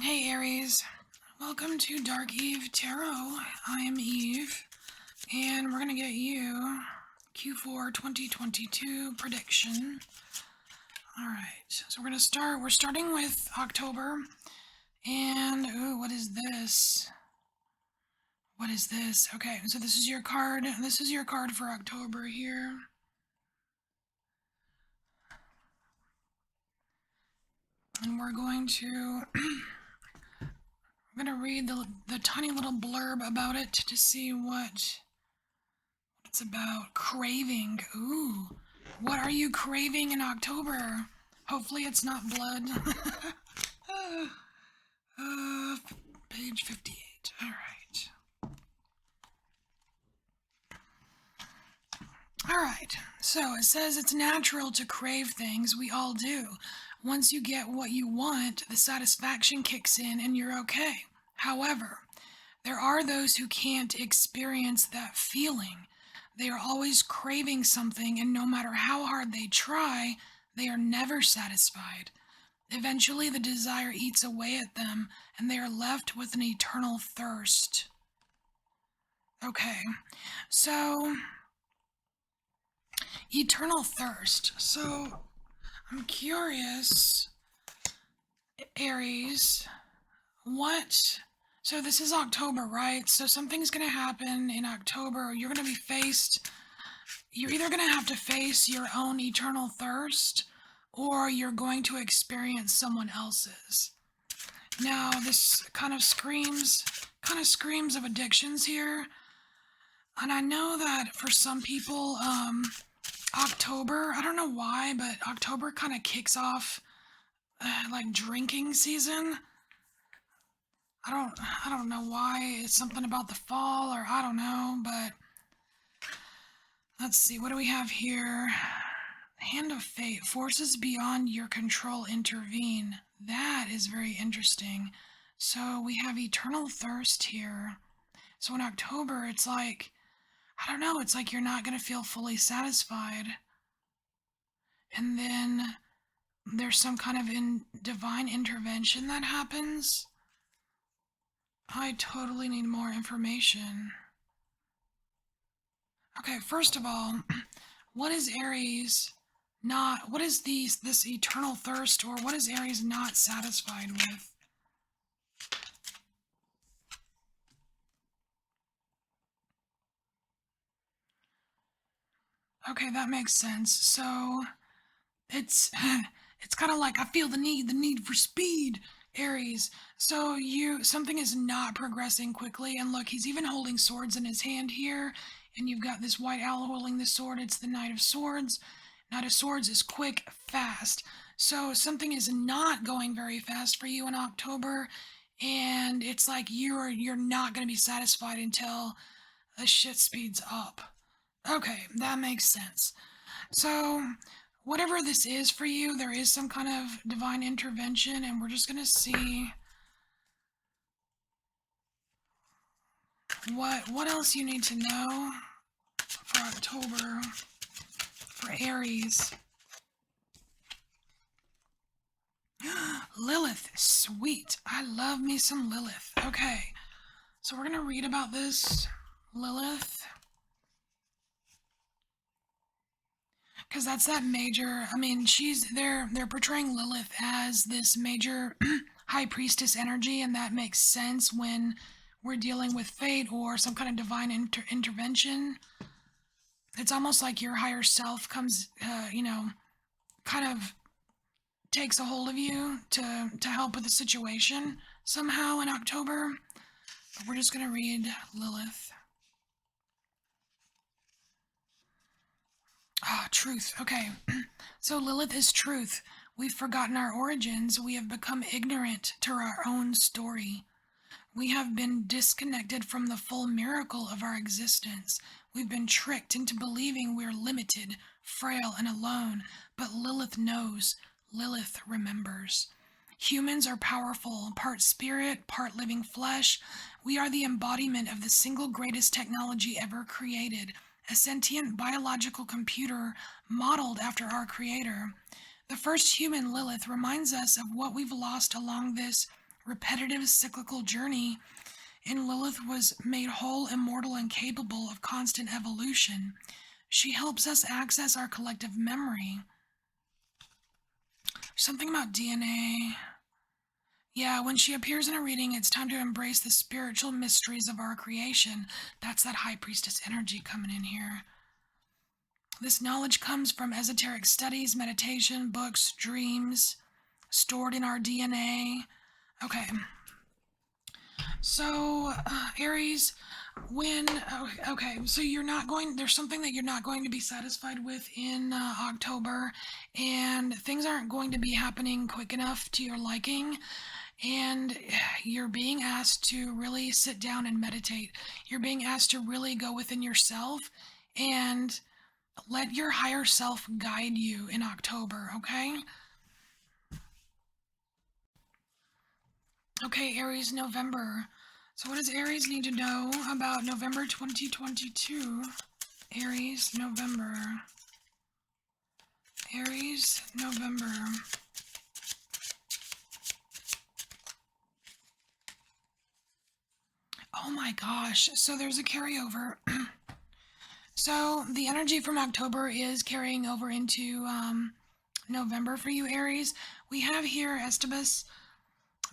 Hey Aries, welcome to Dark Eve Tarot. I am Eve, and we're gonna get you Q4 2022 prediction. Alright, so we're starting with October, and ooh, what is this? What is this? Okay, so this is your card. This is your card for October here. And we're going to I'm gonna read the tiny little blurb about it to see what it's about. Craving. Ooh. What are you craving in October? Hopefully it's not blood. uh, page 58. Alright. Alright. So it says it's natural to crave things. We all do. Once you get what you want, the satisfaction kicks in and you're okay. However, there are those who can't experience that feeling. They are always craving something, and no matter how hard they try, they are never satisfied. Eventually, the desire eats away at them, and they are left with an eternal thirst. Okay, so eternal thirst. So I'm curious, Aries, what? So this is October, right? So something's going to happen in October. You're going to be faced You're either going to have to face your own eternal thirst or you're going to experience someone else's. Now, this kind of screams of addictions here. And I know that for some people, October, I don't know why, but October kind of kicks off like drinking season. I don't know why. It's something about the fall, or I don't know, but let's see, what do we have here? Hand of Fate. Forces beyond your control intervene. That is very interesting. So we have eternal thirst here. So in October, it's like, I don't know, it's like you're not going to feel fully satisfied. And then there's some kind of divine intervention that happens. I totally need more information. Okay, first of all, what is Aries not, what is this eternal thirst, or what is Aries not satisfied with? Okay, that makes sense. So it's it's kind of like I feel the need for speed, Aries. So something is not progressing quickly, and look, he's even holding swords in his hand here, and you've got this white owl holding the sword. It's the Knight of Swords. Knight of Swords is quick, fast. So something is not going very fast for you in October, and it's like you're not going to be satisfied until the shit speeds up. Okay, that makes sense. So, whatever this is for you, there is some kind of divine intervention, and we're just gonna see what else you need to know for October for Aries. Lilith, sweet. I love me some Lilith. Okay, so we're gonna read about this Lilith. Because that's that major, I mean, they're portraying Lilith as this major high priestess energy, and that makes sense when we're dealing with fate or some kind of divine intervention. It's almost like your higher self comes, kind of takes a hold of you to help with the situation somehow in October. But we're just gonna read Lilith. Ah, truth. Okay. So Lilith is truth. We've forgotten our origins. We have become ignorant to our own story. We have been disconnected from the full miracle of our existence. We've been tricked into believing we're limited, frail, and alone. But Lilith knows. Lilith remembers. Humans are powerful, part spirit, part living flesh. We are the embodiment of the single greatest technology ever created, a sentient biological computer modeled after our creator. The first human, Lilith, reminds us of what we've lost along this repetitive cyclical journey, and Lilith was made whole, immortal, and capable of constant evolution. She helps us access our collective memory. Something about DNA. Yeah, when she appears in a reading, it's time to embrace the spiritual mysteries of our creation. That's that high priestess energy coming in here. This knowledge comes from esoteric studies, meditation, books, dreams, stored in our DNA. Okay. So, Aries, so there's something that you're not going to be satisfied with in October, and things aren't going to be happening quick enough to your liking, and you're being asked to really sit down and meditate. You're being asked to really go within yourself and let your higher self guide you in October, okay? Okay, Aries, November. So what does Aries need to know about November 2022? Aries, November. Aries, November. Oh my gosh, so there's a carryover. So the energy from October is carrying over into November for you, Aries. We have here Estabas,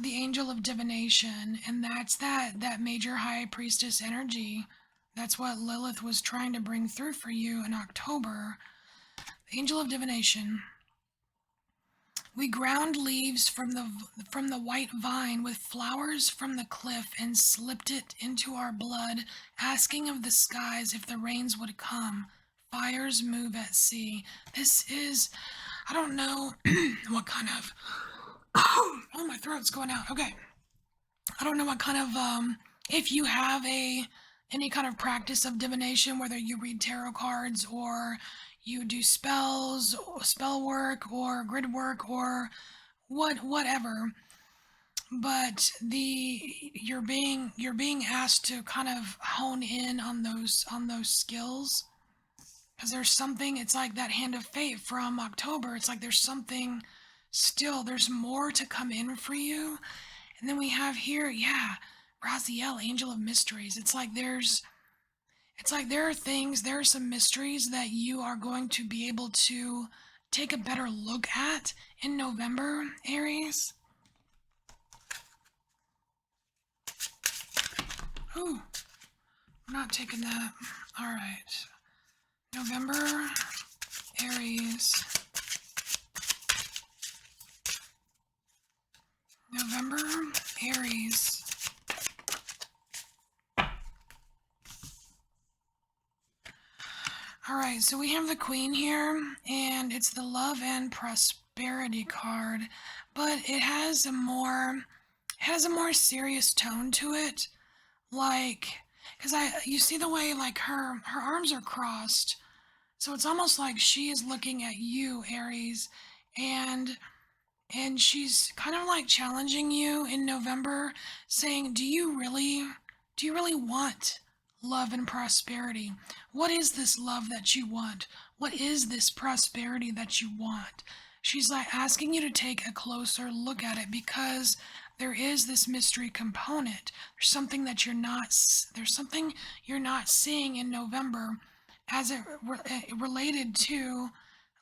the angel of divination, and that's that major high priestess energy. That's what Lilith was trying to bring through for you in October. The angel of divination. We ground leaves from the white vine with flowers from the cliff and slipped it into our blood, asking of the skies if the rains would come. Fires move at sea. This is, I don't know what kind of, oh, my throat's going out. Okay. I don't know what kind of, if you have any kind of practice of divination, whether you read tarot cards or you do spells, spell work, or grid work, or whatever. But you're being asked to kind of hone in on those skills, because there's something. It's like that hand of fate from October. It's like there's something still. There's more to come in for you. And then we have here, yeah, Raziel, Angel of Mysteries. It's like there are some mysteries that you are going to be able to take a better look at in November, Aries. Ooh, I'm not taking that. All right. November, Aries. November, Aries. Alright, so we have the Queen here, and it's the Love and Prosperity card, but it has a more serious tone to it. Like, because you see the way, like, her arms are crossed, so it's almost like she is looking at you, Aries, and she's kind of like challenging you in November, saying, do you really want love and prosperity? What is this love that you want? What is this prosperity that you want? She's like asking you to take a closer look at it, because there is this mystery component. There's something you're not seeing in November as it related to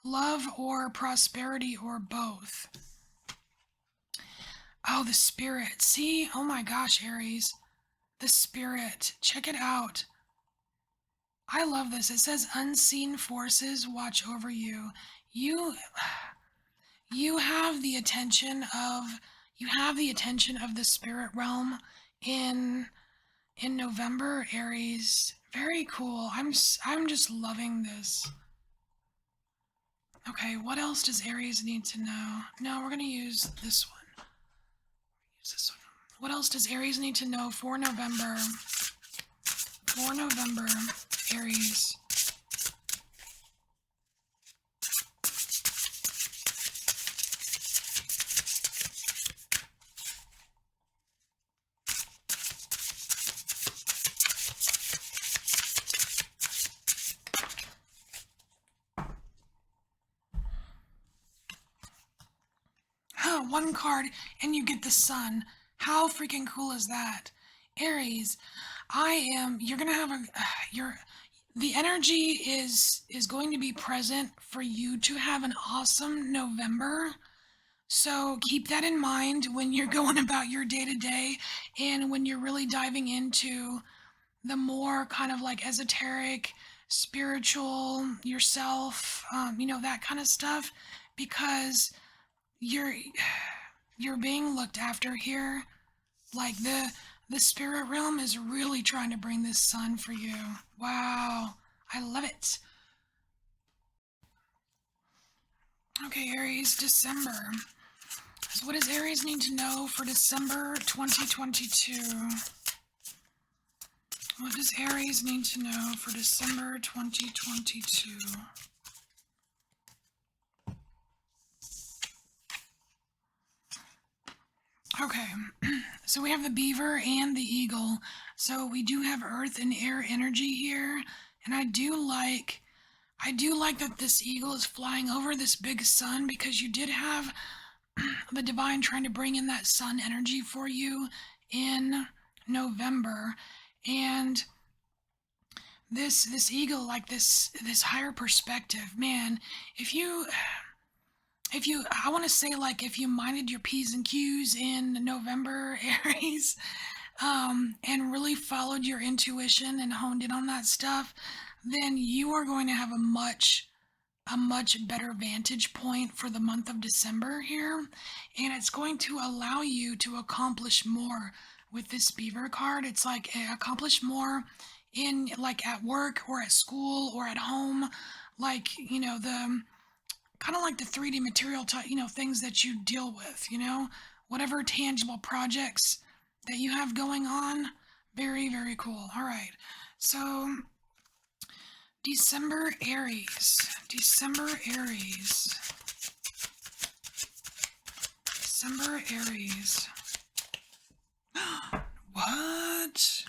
love or prosperity or both. Oh, the Spirit. See? Oh my gosh, Aries. The Spirit. Check it out. I love this. It says unseen forces watch over you. You have the attention of the spirit realm in November, Aries. Very cool. I'm just loving this. Okay, what else does Aries need to know? No, we're going to use this one. What else does Aries need to know for November? For November, Aries. One card and you get the Sun. How freaking cool is that? Aries, you're gonna have you're, the energy is going to be present for you to have an awesome November. So keep that in mind when you're going about your day to day and when you're really diving into the more kind of like esoteric, spiritual yourself, that kind of stuff, because you're you're being looked after here. Like the spirit realm is really trying to bring this sun for you. Wow, I love it. Okay, Aries, December. So what does Aries need to know for December 2022? What does Aries need to know for December 2022? Okay, so we have the beaver and the eagle. So we do have earth and air energy here, and I do like that this eagle is flying over this big sun because you did have the divine trying to bring in that sun energy for you in November. And this eagle, like this higher perspective, man, if you I want to say, like, if you minded your p's and q's in November, Aries, and really followed your intuition and honed in on that stuff, then you are going to have a much better vantage point for the month of December here, and it's going to allow you to accomplish more with this beaver card. It's like accomplish more in, like, at work or at school or at home, like, the kind of like the 3D material type, things that you deal with, whatever tangible projects that you have going on. Very, very cool. All right. So, December Aries. December Aries. December Aries. What?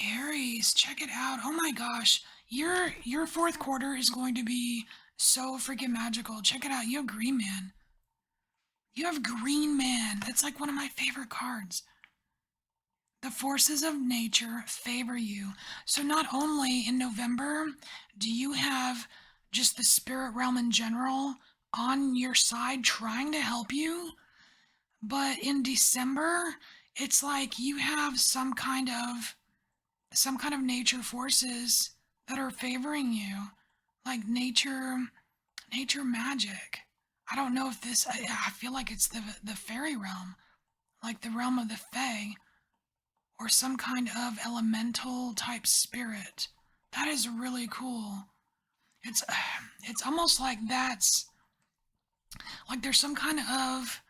Aries, check it out. Oh my gosh. Your fourth quarter is going to be so freaking magical. Check it out. You have Green Man. You have Green Man. That's like one of my favorite cards. The forces of nature favor you. So not only in November do you have just the spirit realm in general on your side trying to help you, but in December it's like you have some kind of nature forces that are favoring you, like nature magic. I don't know if this I feel like it's the fairy realm, like the realm of the fae, or some kind of elemental type spirit. That is really cool. It's it's almost like that's like there's some kind of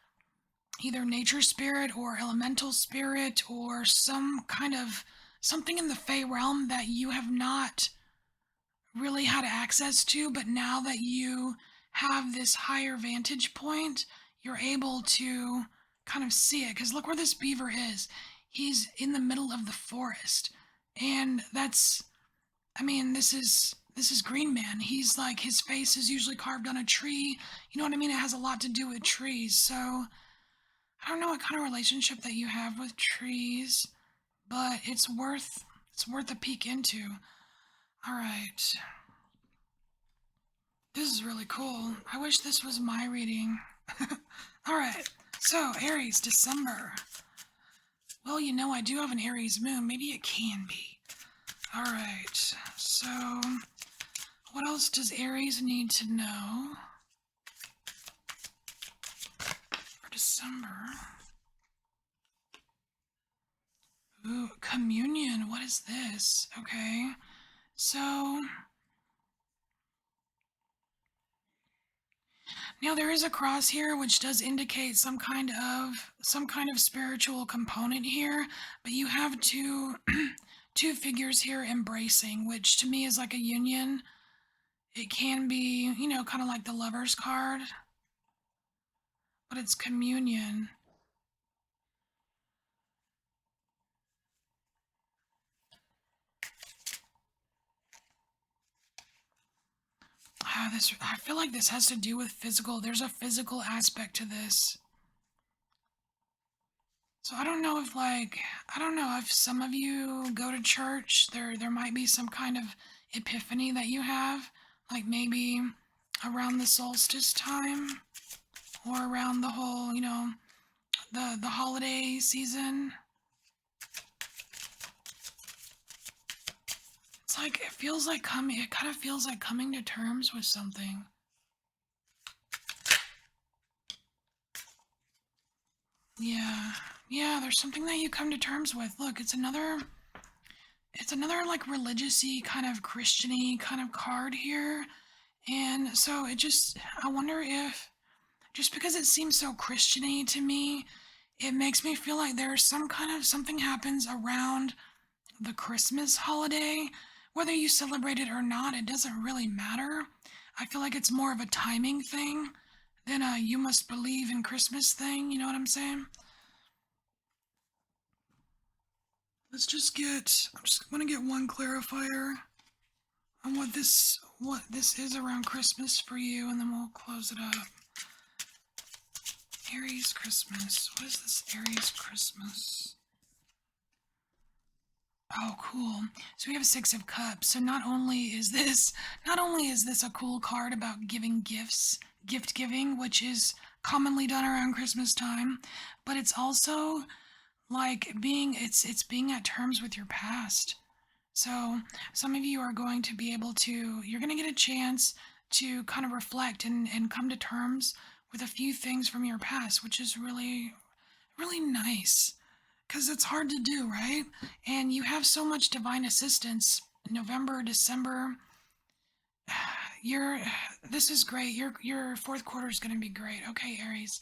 either nature spirit or elemental spirit or some kind of something in the Fey realm that you have not really had access to, but now that you have this higher vantage point, you're able to kind of see it. Because look where this beaver is. He's in the middle of the forest. And this is Green Man. He's like, his face is usually carved on a tree. You know what I mean? It has a lot to do with trees. So I don't know what kind of relationship that you have with trees, but it's worth a peek into. All right. This is really cool. I wish this was my reading. All right. So, Aries, December. Well, I do have an Aries moon. Maybe it can be. All right. So, what else does Aries need to know for December? Ooh, communion. What is this? Okay. So, now there is a cross here which does indicate some kind of spiritual component here, but you have two two figures here embracing, which to me is like a union. It can be, kind of like the lover's card, but it's communion. I feel like this has to do with physical. There's a physical aspect to this. So I don't know if some of you go to church. There might be some kind of epiphany that you have, like maybe around the solstice time or around the whole, the holiday season. It's like it kind of feels like coming to terms with something. Yeah. Yeah, there's something that you come to terms with. Look, it's another like religious-y kind of Christian-y kind of card here. And so I wonder if, just because it seems so Christian-y to me, it makes me feel like there's some kind of something happens around the Christmas holiday. Whether you celebrate it or not, it doesn't really matter. I feel like it's more of a timing thing than a you must believe in Christmas thing. You know what I'm saying? I just want to get one clarifier on what this is around Christmas for you, and then we'll close it up. Aries Christmas. What is this Aries Christmas? Oh, cool. So we have a Six of Cups. So not only is this a cool card about giving gifts, gift giving, which is commonly done around Christmas time, but it's also like it's being at terms with your past. So some of you are going to be able to, you're going to get a chance to kind of reflect and come to terms with a few things from your past, which is really, really nice because it's hard to do, right? And you have so much divine assistance. November, December, you're, this is great. Your fourth quarter is going to be great. Okay, Aries.